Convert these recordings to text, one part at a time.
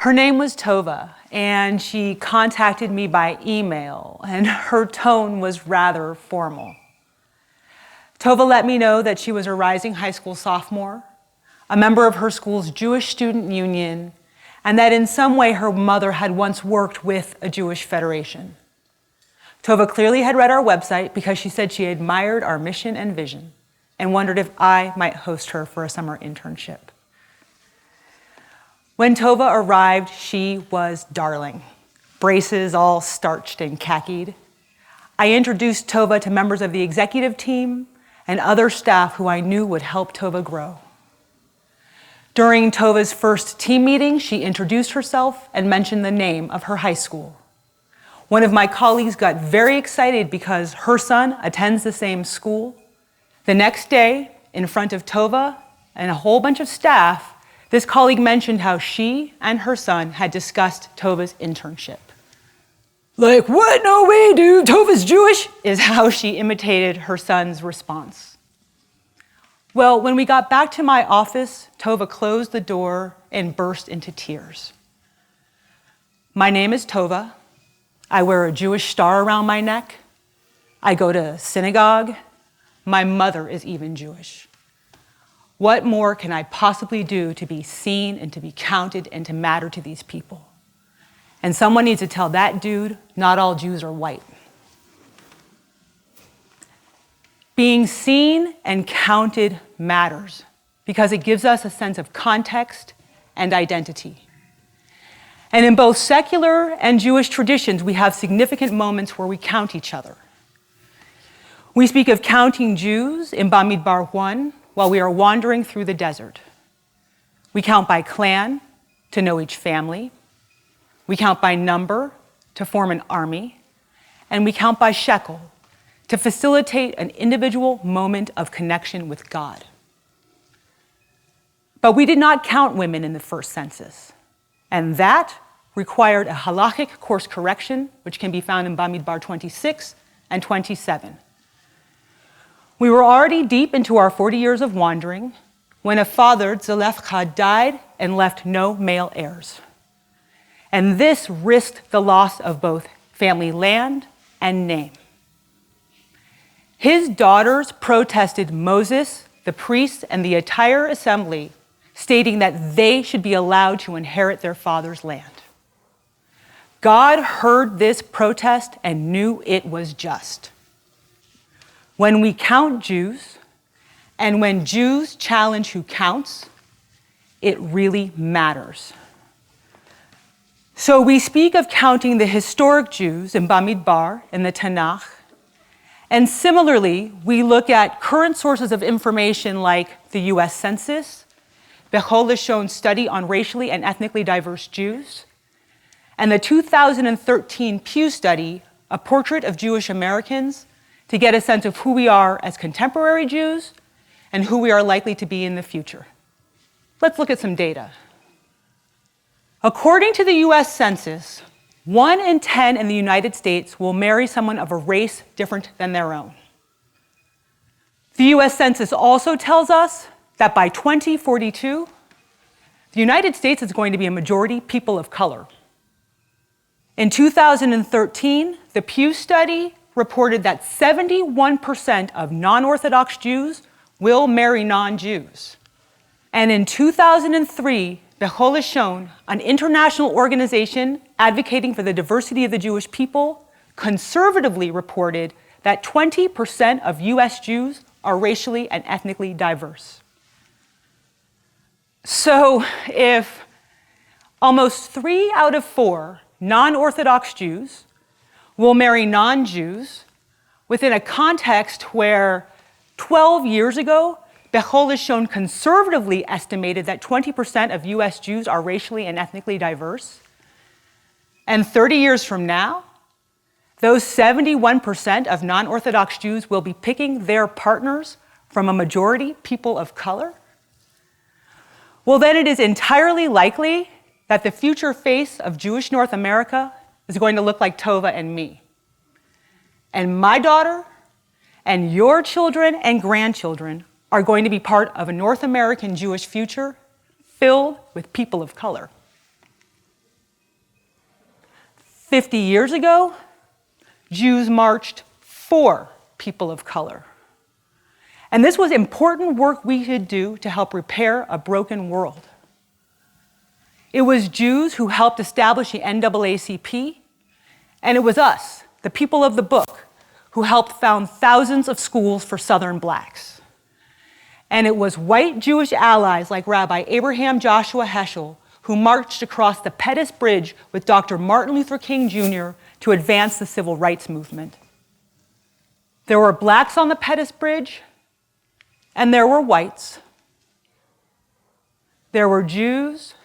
Her name was Tova, and she contacted me by email, and her tone was rather formal. Tova let me know that she was a rising high school sophomore, a member of her school's Jewish student union, and that in some way her mother had once worked with a Jewish federation. Tova clearly had read our website because she said she admired our mission and vision and wondered if I might host her for a summer internship. When Tova arrived, she was darling, braces all starched and khakied. I introduced Tova to members of the executive team and other staff who I knew would help Tova grow. During Tova's first team meeting, she introduced herself and mentioned the name of her high school. One of my colleagues got very excited because her son attends the same school. The next day, in front of Tova and a whole bunch of staff, this colleague mentioned how she and her son had discussed Tova's internship. Like, what? No way, dude, Tova's Jewish, is how she imitated her son's response. Well, when we got back to my office, Tova closed the door and burst into tears. My name is Tova. I wear a Jewish star around my neck. I go to synagogue. My mother is even Jewish. What more can I possibly do to be seen and to be counted and to matter to these people? And someone needs to tell that dude, not all Jews are white. Being seen and counted matters because it gives us a sense of context and identity. And in both secular and Jewish traditions, we have significant moments where we count each other. We speak of counting Jews in Bamidbar 1 while we are wandering through the desert. We count by clan to know each family. We count by number to form an army. And we count by shekel to facilitate an individual moment of connection with God. But we did not count women in the first census. And that required a halakhic course correction, which can be found in Bamidbar 26 and 27. We were already deep into our 40 years of wandering when a father, Zelefcha, died and left no male heirs. And this risked the loss of both family land and name. His daughters protested Moses, the priests, and the entire assembly, stating that they should be allowed to inherit their father's land. God heard this protest and knew it was just. When we count Jews, and when Jews challenge who counts, it really matters. So we speak of counting the historic Jews in Bamidbar, in the Tanakh, and similarly, we look at current sources of information like the US Census, Bechol Lashon's study on racially and ethnically diverse Jews, and the 2013 Pew study, A Portrait of Jewish Americans, to get a sense of who we are as contemporary Jews and who we are likely to be in the future. Let's look at some data. According to the US Census, 1 in 10 in the United States will marry someone of a race different than their own. The US Census also tells us that by 2042, the United States is going to be a majority people of color. In 2013, the Pew study reported that 71% of non-Orthodox Jews will marry non-Jews. And in 2003, Bechol Lashon, an international organization advocating for the diversity of the Jewish people, conservatively reported that 20% of US Jews are racially and ethnically diverse. So if almost 3 out of 4 non-Orthodox Jews will marry non-Jews within a context where 12 years ago, Bechol Lashon conservatively estimated that 20% of US Jews are racially and ethnically diverse. And 30 years from now, those 71% of non-Orthodox Jews will be picking their partners from a majority people of color. Well, then it is entirely likely that the future face of Jewish North America is going to look like Tova and me. And my daughter and your children and grandchildren are going to be part of a North American Jewish future filled with people of color. 50 years ago, Jews marched for people of color. And this was important work we could do to help repair a broken world. It was Jews who helped establish the NAACP, and it was us, the people of the book, who helped found thousands of schools for Southern blacks. And it was white Jewish allies like Rabbi Abraham Joshua Heschel who marched across the Pettus Bridge with Dr. Martin Luther King Jr. to advance the civil rights movement. There were blacks on the Pettus Bridge, and there were whites. There were Jews,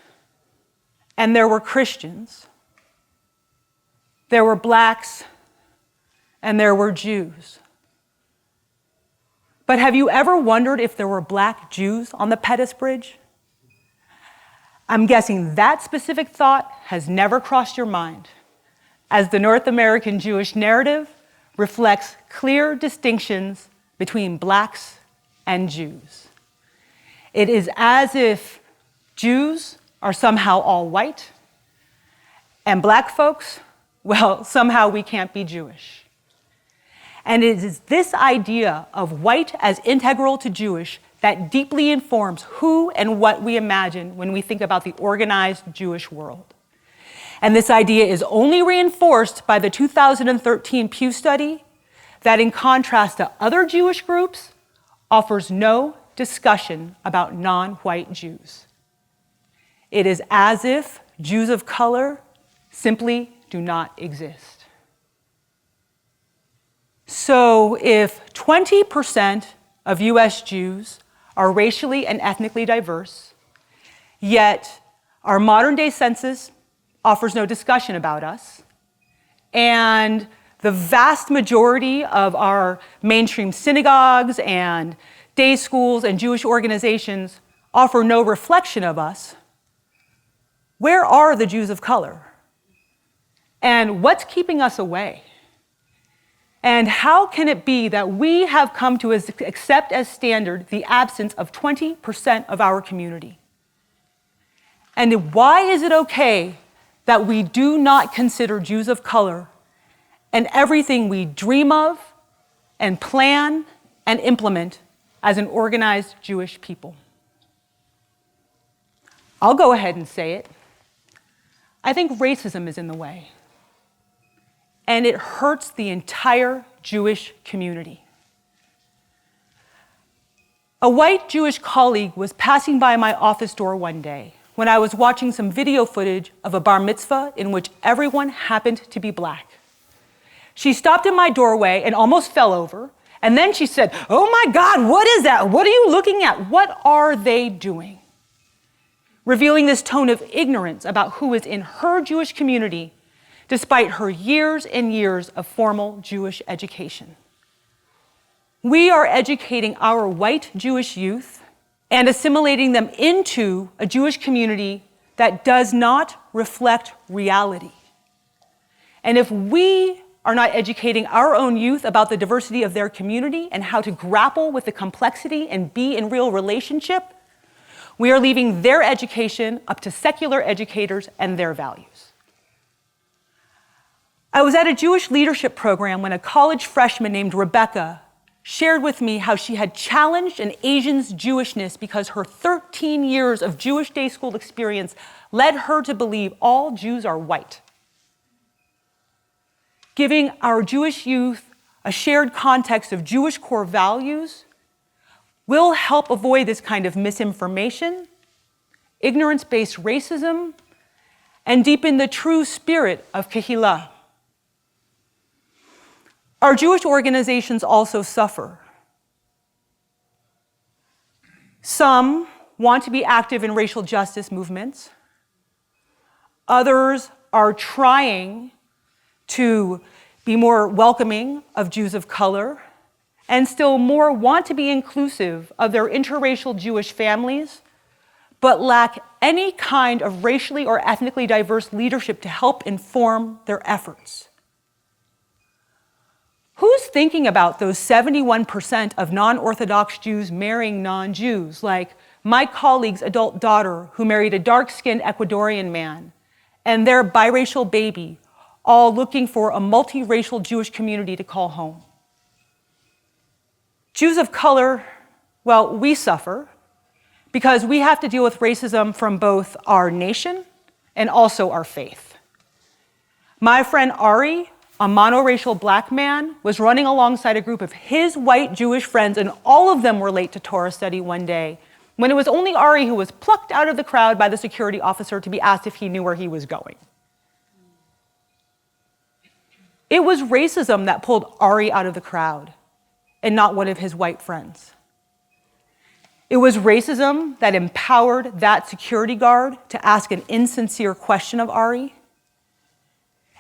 and there were Christians. There were blacks, and there were Jews. But have you ever wondered if there were black Jews on the Pettus Bridge? I'm guessing that specific thought has never crossed your mind, as the North American Jewish narrative reflects clear distinctions between blacks and Jews. It is as if Jews are somehow all white, and black folks, well, somehow we can't be Jewish. And it is this idea of white as integral to Jewish that deeply informs who and what we imagine when we think about the organized Jewish world. And this idea is only reinforced by the 2013 Pew study that, in contrast to other Jewish groups, offers no discussion about non-white Jews. It is as if Jews of color simply do not exist. So if 20% of US Jews are racially and ethnically diverse, yet our modern day census offers no discussion about us, and the vast majority of our mainstream synagogues and day schools and Jewish organizations offer no reflection of us, where are the Jews of color? And what's keeping us away? And how can it be that we have come to accept as standard the absence of 20% of our community? And why is it okay that we do not consider Jews of color and everything we dream of and plan and implement as an organized Jewish people? I'll go ahead and say it. I think racism is in the way. And it hurts the entire Jewish community. A white Jewish colleague was passing by my office door one day when I was watching some video footage of a bar mitzvah in which everyone happened to be black. She stopped in my doorway and almost fell over, and then she said, "Oh my God, what is that? What are you looking at? What are they doing?" Revealing this tone of ignorance about who is in her Jewish community despite her years and years of formal Jewish education. We are educating our white Jewish youth and assimilating them into a Jewish community that does not reflect reality. And if we are not educating our own youth about the diversity of their community and how to grapple with the complexity and be in real relationship, we are leaving their education up to secular educators and their values. I was at a Jewish leadership program when a college freshman named Rebecca shared with me how she had challenged an Asian's Jewishness because her 13 years of Jewish day school experience led her to believe all Jews are white. Giving our Jewish youth a shared context of Jewish core values will help avoid this kind of misinformation, ignorance-based racism, and deepen the true spirit of Kehillah. Our Jewish organizations also suffer. Some want to be active in racial justice movements. Others are trying to be more welcoming of Jews of color, and still more want to be inclusive of their interracial Jewish families, but lack any kind of racially or ethnically diverse leadership to help inform their efforts. Who's thinking about those 71% of non-Orthodox Jews marrying non-Jews, like my colleague's adult daughter who married a dark-skinned Ecuadorian man, and their biracial baby, all looking for a multiracial Jewish community to call home. Jews of color, well, we suffer because we have to deal with racism from both our nation and also our faith. My friend Ari, a monoracial black man, was running alongside a group of his white Jewish friends, and all of them were late to Torah study one day, when it was only Ari who was plucked out of the crowd by the security officer to be asked if he knew where he was going. It was racism that pulled Ari out of the crowd, and not one of his white friends. It was racism that empowered that security guard to ask an insincere question of Ari.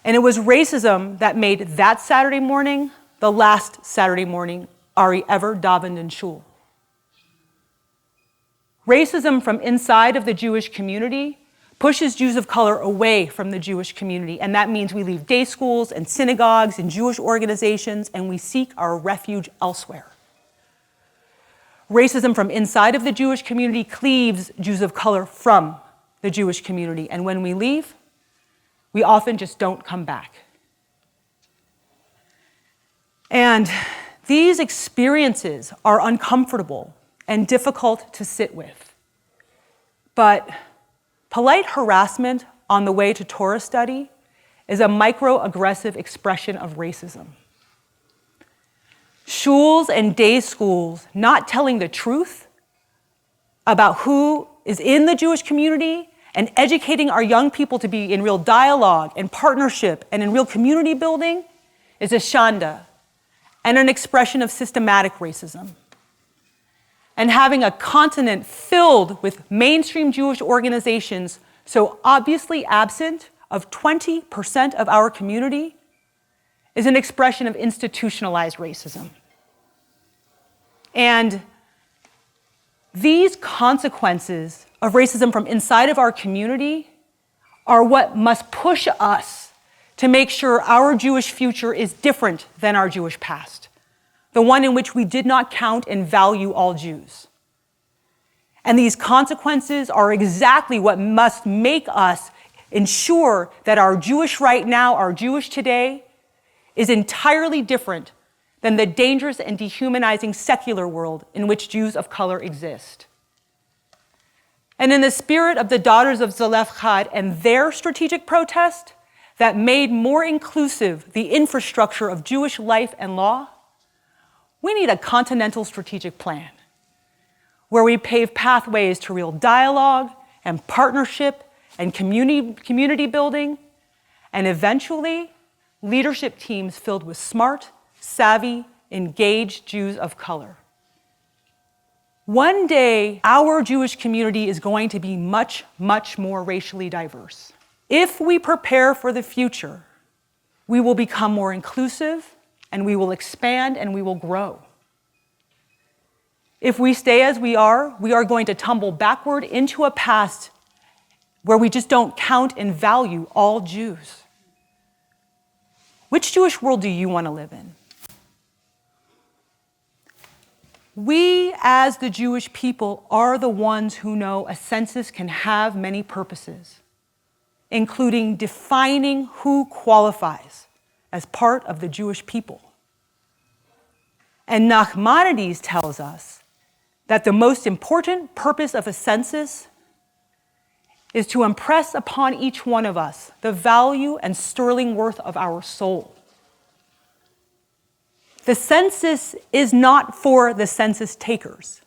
And it was racism that made that Saturday morning the last Saturday morning Ari ever davened in shul. Racism from inside of the Jewish community pushes Jews of color away from the Jewish community, and that means we leave day schools and synagogues and Jewish organizations, and we seek our refuge elsewhere. Racism from inside of the Jewish community cleaves Jews of color from the Jewish community, and when we leave, we often just don't come back. And these experiences are uncomfortable and difficult to sit with. But polite harassment on the way to Torah study is a microaggressive expression of racism. Shuls and day schools not telling the truth about who is in the Jewish community and educating our young people to be in real dialogue and partnership and in real community building is a shanda and an expression of systematic racism. And having a continent filled with mainstream Jewish organizations so obviously absent of 20% of our community is an expression of institutionalized racism. And these consequences of racism from inside of our community are what must push us to make sure our Jewish future is different than our Jewish past, the one in which we did not count and value all Jews. And these consequences are exactly what must make us ensure that our Jewish right now, our Jewish today, is entirely different than the dangerous and dehumanizing secular world in which Jews of color exist. And in the spirit of the Daughters of Zelophehad and their strategic protest that made more inclusive the infrastructure of Jewish life and law, we need a continental strategic plan where we pave pathways to real dialogue and partnership and community building, and eventually leadership teams filled with smart, savvy, engaged Jews of color. One day, our Jewish community is going to be much, much more racially diverse. If we prepare for the future, we will become more inclusive, and we will expand, and we will grow. If we stay as we are going to tumble backward into a past where we just don't count and value all Jews. Which Jewish world do you want to live in? We, as the Jewish people, are the ones who know a census can have many purposes, including defining who qualifies as part of the Jewish people. And Nachmanides tells us that the most important purpose of a census is to impress upon each one of us the value and sterling worth of our soul. The census is not for the census takers.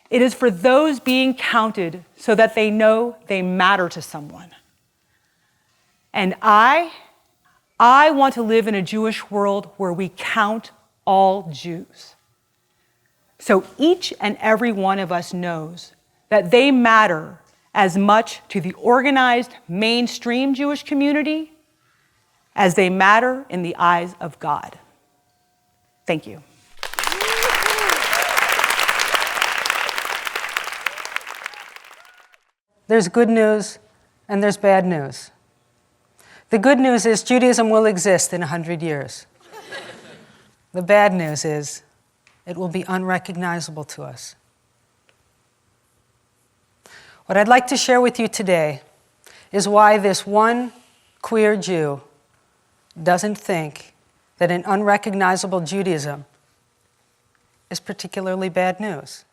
It is for those being counted so that they know they matter to someone. And I want to live in a Jewish world where we count all Jews. So each and every one of us knows that they matter as much to the organized mainstream Jewish community as they matter in the eyes of God. Thank you. There's good news and there's bad news. The good news is Judaism will exist in 100 years. The bad news is it will be unrecognizable to us. What I'd like to share with you today is why this one queer Jew doesn't think that an unrecognizable Judaism is particularly bad news.